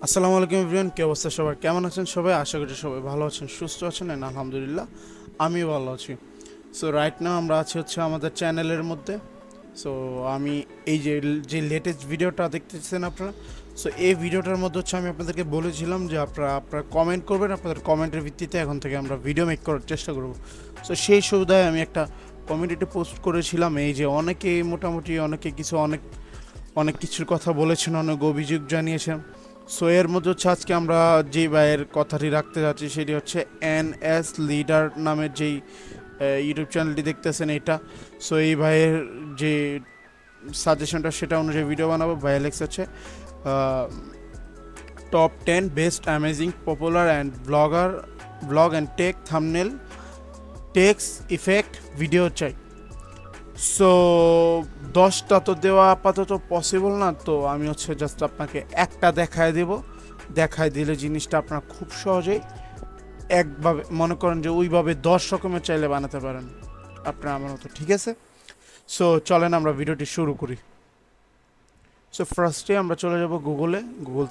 আসসালামু আলাইকুম এভরিওয়ান, কি অবস্থা সবার? কেমন আছেন সবাই? আশা করি সবাই ভালো আছেন, সুস্থ আছেন। এন্ড আলহামদুলিল্লাহ আমিও ভালো আছি। সো রাইট নাও আমরা আছি হচ্ছে আমাদের চ্যানেলের মধ্যে। সো আমি এই যে যে লেটেস্ট ভিডিওটা দেখতেছেন আপনারা, সো এই ভিডিওটার মধ্যে হচ্ছে আমি আপনাদেরকে বলেছিলাম যে আপনারা কমেন্ট করবেন, আপনাদের কমেন্টের ভিত্তিতে এখন থেকে আমরা ভিডিও মেক করার চেষ্টা করব। সো সেই সুবিধায় আমি একটা কমিউনিটি পোস্ট করেছিলাম। এই যে অনেকে মোটামুটি অনেকে অনেক অনেক কিছুর কথা বলেছেন, অনেক অভিযোগ জানিয়েছেন। সো এর মধ্যে হচ্ছে আজকে আমরা যে ভাইয়ের কথাটি রাখতে যাচ্ছি সেটি হচ্ছে এনএস লিডার নামের যেই ইউটিউব চ্যানেলটি দেখতেছেন এটা। সো এই ভাইয়ের যে সাজেশনটা সেটা অনুযায়ী ভিডিও বানাবো। ভাই লেখা হচ্ছে top 10 best amazing popular and blog and tech thumbnail text effect video চাই। সো 10টা তো দেওয়া আপাতত পসিবল না, তো আমি হচ্ছে জাস্ট আপনাকে একটা দেখায় দিলে জিনিসটা আপনারা খুব সহজেই একভাবে মনে করেন যে ওইভাবে 10 রকমের চাইলে বানাতে পারেন আপনারা আমার মতো, ঠিক আছে? সো চলেন আমরা ভিডিওটি শুরু করি। সো ফার্স্টে আমরা চলে যাব গুগল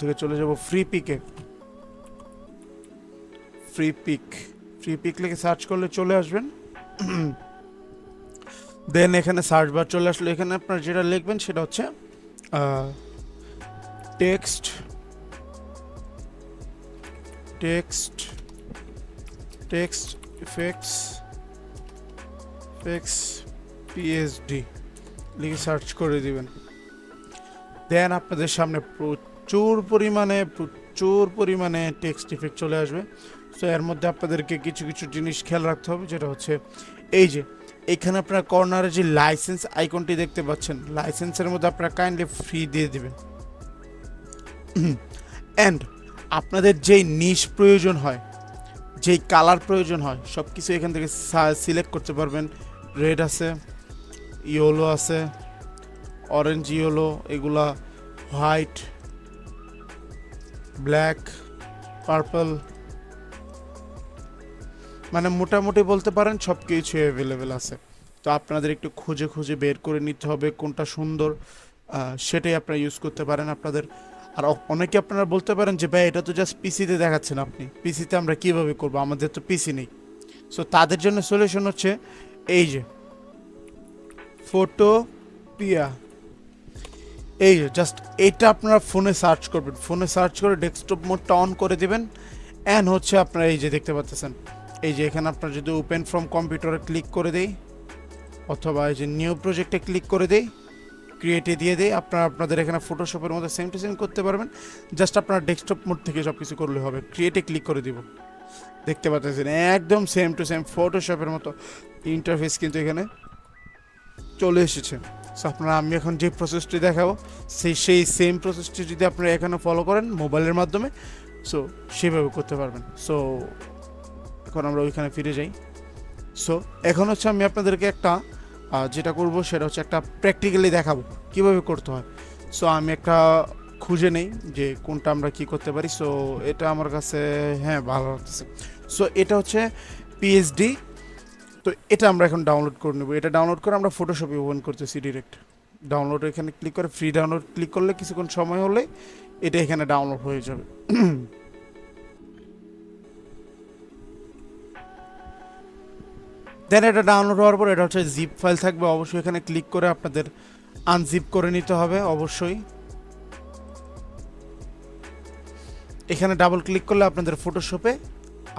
থেকে চলে যাব ফ্রি পিক লিখে সার্চ করলে চলে আসবেন। দেন এখানে সার্চ বার চলে আসলো, এখানে আপনারা যেটা লিখবেন সেটা হচ্ছে text text text effects PhD লিখে সার্চ করে দিবেন। দেন আপনাদের সামনে প্রচুর পরিমাণে টেক্সট ইফেক্ট চলে আসবে। সো এর মধ্যে আপনাদেরকে কিছু কিছু জিনিস খেয়াল রাখতে হবে, যেটা হচ্ছে এই যে এখানে আপনারা কর্নারে যে লাইসেন্স আইকনটি দেখতে পাচ্ছেন, লাইসেন্সের মধ্যে আপনারা কাইন্ডলি ফ্রি দিয়ে দিবেন। অ্যান্ড আপনাদের যেই নিশ প্রয়োজন হয়, যেই কালার প্রয়োজন হয়, সব কিছু এখান থেকে সিলেক্ট করতে পারবেন। রেড আছে, ইয়েলো আছে, অরেঞ্জ ইয়েলো, এগুলা হোয়াইট, ব্ল্যাক, পার্পল, মানে মোটামুটি বলতে পারেন সব কিছু অ্যাভেলেবেল আছে। তো আপনাদের একটু খুঁজে খুঁজে বের করে নিতে হবে কোনটা সুন্দর, সেটাই আপনারা ইউজ করতে পারেন আপনাদের। আর অনেকে আপনারা বলতে পারেন যে ভাই এটা তো জাস্ট পিসিতে দেখাচ্ছেন, আপনি পিসিতে আমরা কীভাবে করবো, আমাদের তো পিসি নেই। সো তাদের জন্য সলিউশন হচ্ছে এই যে ফটোপিয়া। এই যে জাস্ট এটা আপনারা ফোনে সার্চ করবেন, ফোনে সার্চ করে ডেস্কটপ মোডটা অন করে দেবেন। অ্যান্ড হচ্ছে আপনারা এই যে দেখতে পাচ্ছেন, এই যে এখানে আপনারা যদি ওপেন ফ্রম কম্পিউটারে ক্লিক করে দেই, অথবা এই যে নিউ প্রজেক্টে ক্লিক করে দেই, ক্রিয়েটে দিয়ে দেই, আপনারা আপনাদের এখানে ফটোশপের মধ্যে সেম টু সেম করতে পারবেন। জাস্ট আপনারা ডেস্কটপ মোড থেকে সব কিছু করলে হবে। ক্রিয়েটে ক্লিক করে দিব, দেখতে পাচ্ছেন একদম সেম টু সেম ফটোশপের মতো ইন্টারফেস কিন্তু এখানে চলে এসেছে। সো আপনারা আমি এখন যে প্রসেসটি দেখাবো সেই সেম প্রসেসটি যদি আপনারা এখানে ফলো করেন মোবাইলের মাধ্যমে, সো সেভাবে করতে পারবেন। সো এখন আমরা ওইখানে ফিরে যাই। সো এখন হচ্ছে আমি আপনাদেরকে একটা যেটা করব সেটা হচ্ছে একটা প্র্যাকটিক্যালি দেখাবো কীভাবে করতে হয়। সো আমি একটা খুঁজে নেই যে কোনটা আমরা কি করতে পারি। সো এটা আমার কাছে হ্যাঁ ভালো লাগতেছে। সো এটা হচ্ছে পিএইচডি। তো এটা আমরা এখন ডাউনলোড করে নেব। এটা ডাউনলোড করে আমরা ফটোশপে ওপেন করতেছি ডিরেক্ট। ডাউনলোড এখানে ক্লিক করে ফ্রি ডাউনলোড ক্লিক করলে কিছুক্ষণ সময় হলে এটা এখানে ডাউনলোড হয়ে যাবে। দেন এটা ডাউনলোড হওয়ার পর এটা হচ্ছে জিপ ফাইল থাকবে, অবশ্যই এখানে ক্লিক করে আপনাদের আনজিপ করে নিতে হবে অবশ্যই। এখানে ডাবল ক্লিক করলে আপনাদের ফটোশপে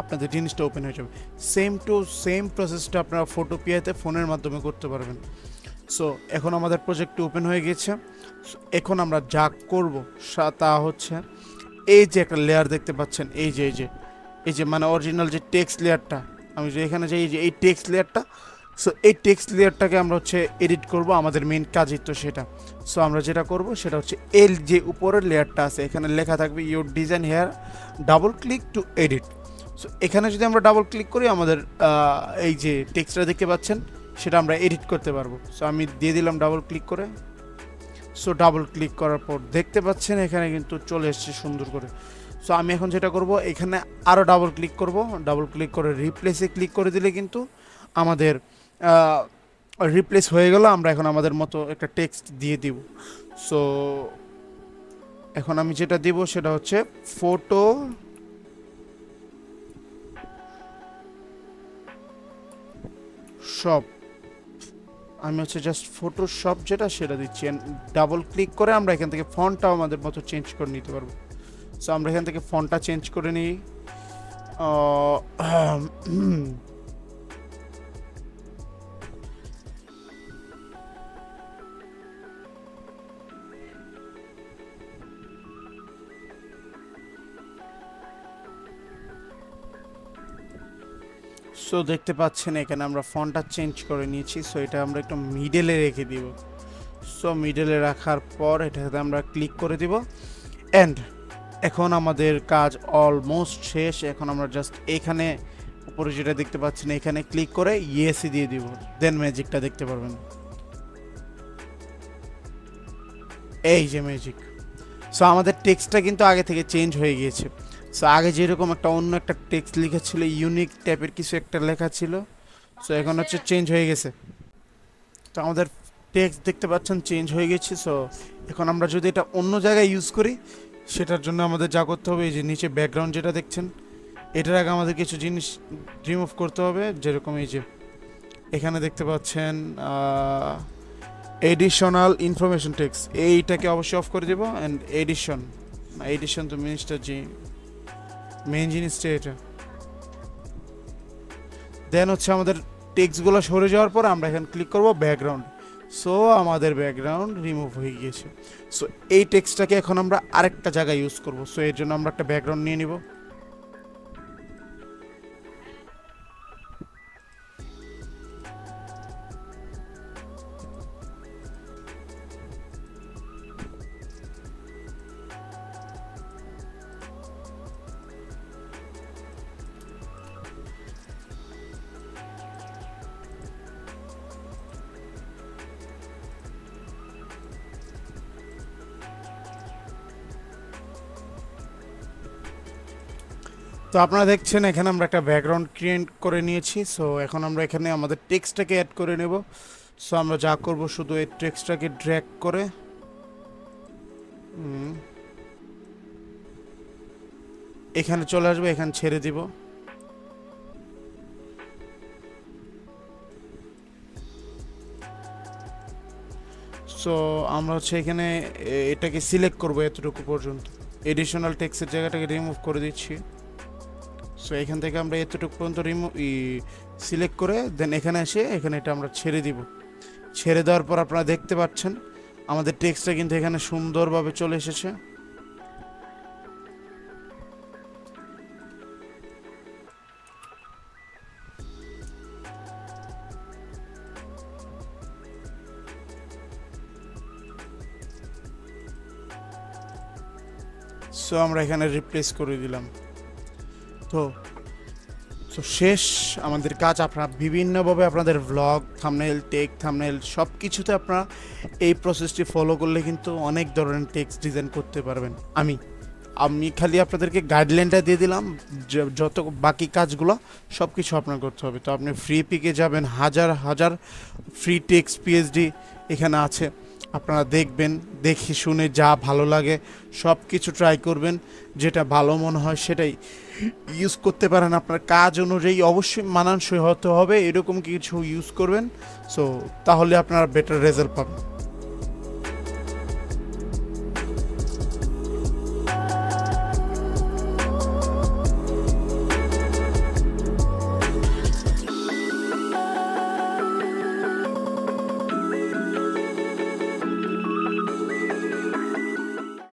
আপনাদের জিনিসটা ওপেন হয়ে যাবে। সেম টু সেম প্রসেসটা আপনারা ফটোপিয়াতে ফোনের মাধ্যমে করতে পারবেন। সো এখন আমাদের প্রজেক্টটি ওপেন হয়ে গেছে। এখন আমরা যা করব তা হচ্ছে এই যে একটা লেয়ার দেখতে পাচ্ছেন, এই যে মানে অরিজিনাল যে টেক্সট লেয়ারটা, আমি যে এখানে যে এই টেক্সট লেয়ারটা, সো এই টেক্সট লেয়ারটাকে আমরা হচ্ছে এডিট করব, আমাদের মেন কাজই তো সেটা। সো আমরা যেটা করব সেটা হচ্ছে এল যে উপরের লেয়ারটা আছে এখানে লেখা থাকবে your design here, double click to edit. So এখানে যদি আমরা ডাবল ক্লিক করি আমাদের এই যে টেক্সটটা দেখতে পাচ্ছেন সেটা আমরা এডিট করতে পারবো। সো আমি দিয়ে দিলাম ডাবল ক্লিক করে। সো ডাবল ক্লিক করার পর দেখতে পাচ্ছেন এখানে কিন্তু চলে এসছে সুন্দর করে। সো আমি এখন যেটা করব এখানে আরও ডাবল ক্লিক করব, ডাবল ক্লিক করে রিপ্লেসে ক্লিক করে দিলে কিন্তু আমাদের রিপ্লেস হয়ে গেল। আমরা এখন আমাদের মতো একটা টেক্সট দিয়ে দিব। সো এখন আমি যেটা দিব সেটা হচ্ছে ফটো শপ। আমি হচ্ছে জাস্ট ফটোশপ যেটা সেটা দিচ্ছি, ডাবল ক্লিক করে আমরা এখান থেকে ফন্টটাও আমাদের মতো চেঞ্জ করে নিতে পারবো। সো আমরা এখান থেকে ফন্টটা চেঞ্জ করে নিই। সো দেখতে পাচ্ছেন এখানে আমরা ফন্টটা চেঞ্জ করে নিয়েছি। সো এটা আমরা একটু মিডলে রেখে দিব। সো মিডলে রাখার পর এটাতে আমরা ক্লিক করে দিব এন্ড এখন আমাদের কাজ অলমোস্ট শেষ। এখন আমরা জাস্ট এখানে উপরে যেটা দেখতে পাচ্ছেন এখানে ক্লিক করে ইয়েসই দিয়ে দিব, দেন ম্যাজিকটা দেখতে পারবেন। এই যে ম্যাজিক। সো আমাদের টেক্সটটা কিন্তু আগে থেকে চেঞ্জ হয়ে গিয়েছে। সো আগে যেরকম একটা অন্য একটা টেক্সট লেখা ছিল, ইউনিক টাইপের কিছু একটা লেখা ছিল, সো এখন হচ্ছে চেঞ্জ হয়ে গেছে। তো আমাদের টেক্সট দেখতে পাচ্ছেন চেঞ্জ হয়ে গেছে। সো এখন আমরা যদি এটা অন্য জায়গায় ইউজ করি, সেটার জন্য আমাদের যা করতে হবে, এই যে নিচে ব্যাকগ্রাউন্ড যেটা দেখছেন, এটার আগে আমাদের কিছু জিনিস রিমুভ করতে হবে। যেরকম এই যে এখানে দেখতে পাচ্ছেন এডিশনাল ইনফরমেশন টেক্সট, এইটাকে অবশ্যই অফ করে দেবো। অ্যান্ড এডিশন তো জিনিসটা যে মেন জিনিসটা এটা। দেন হচ্ছে আমাদের টেক্সটগুলো সরে যাওয়ার পর আমরা এখানে ক্লিক করব ব্যাকগ্রাউন্ড। সো আমাদের ব্যাকগ্রাউন্ড রিমুভ হয়ে গিয়েছে। সো এই টেক্সটটাকে এখন আমরা আরেকটা জায়গায় ইউজ করব। সো এর জন্য আমরা একটা ব্যাকগ্রাউন্ড নিয়ে নিব। তো আপনারা দেখছেন এখানে আমরা একটা ব্যাকগ্রাউন্ড ক্রিয়েট করে নিয়েছি। সো এখন আমরা এখানে আমাদের টেক্সটটাকে অ্যাড করে নেব। সো আমরা যা করব শুধু এই টেক্সটটাকে ড্র্যাগ করে এখানে চলে আসবে, এখানে ছেড়ে দিব। সো আমরা হচ্ছে এখানে এটাকে সিলেক্ট করব এতটুকু পর্যন্ত। এডিশনাল টেক্সটের জায়গাটাকে রিমুভ করে দিচ্ছি। সো এখান থেকে আমরা এতটুকু পর্যন্ত সিলেক্ট করে দেন এখানে এসে এখানে এটা আমরা ছেড়ে দিব। ছেড়ে দেওয়ার পর আপনারা দেখতে পাচ্ছেন আমাদের টেক্সটটা কিন্তু এখানে সুন্দরভাবে চলে এসেছে। সো আমরা এখানে রিপ্লেস করে দিলাম। তো সো শেষ আমাদের কাজ। আপনারা বিভিন্নভাবে আপনাদের ভ্লগ, থাম্বনেল, থাম্বনেল সব কিছুতে আপনারা এই প্রসেসটি ফলো করলে কিন্তু অনেক ধরনের টেক্সট ডিজাইন করতে পারবেন। আমি খালি আপনাদেরকে গাইডলাইনটা দিয়ে দিলাম, যত বাকি কাজগুলো সব কিছু আপনার করতে হবে। তো আপনি ফ্রি পিকে যাবেন, হাজার হাজার ফ্রি টেক্সট পিএইচডি এখানে আছে। আপনারা দেখবেন, দেখে শুনে যা ভালো লাগে সব কিছু ট্রাই করবেন, যেটা ভালো মনে হয় সেটাই ইউজ করতে পারেন। আপনার কাজ অনুযায়ী অবশ্যই মানানসই হতে হবে, এরকম কিছু ইউজ করবেন। সো তাহলে আপনারা বেটার রেজাল্ট পাবেন।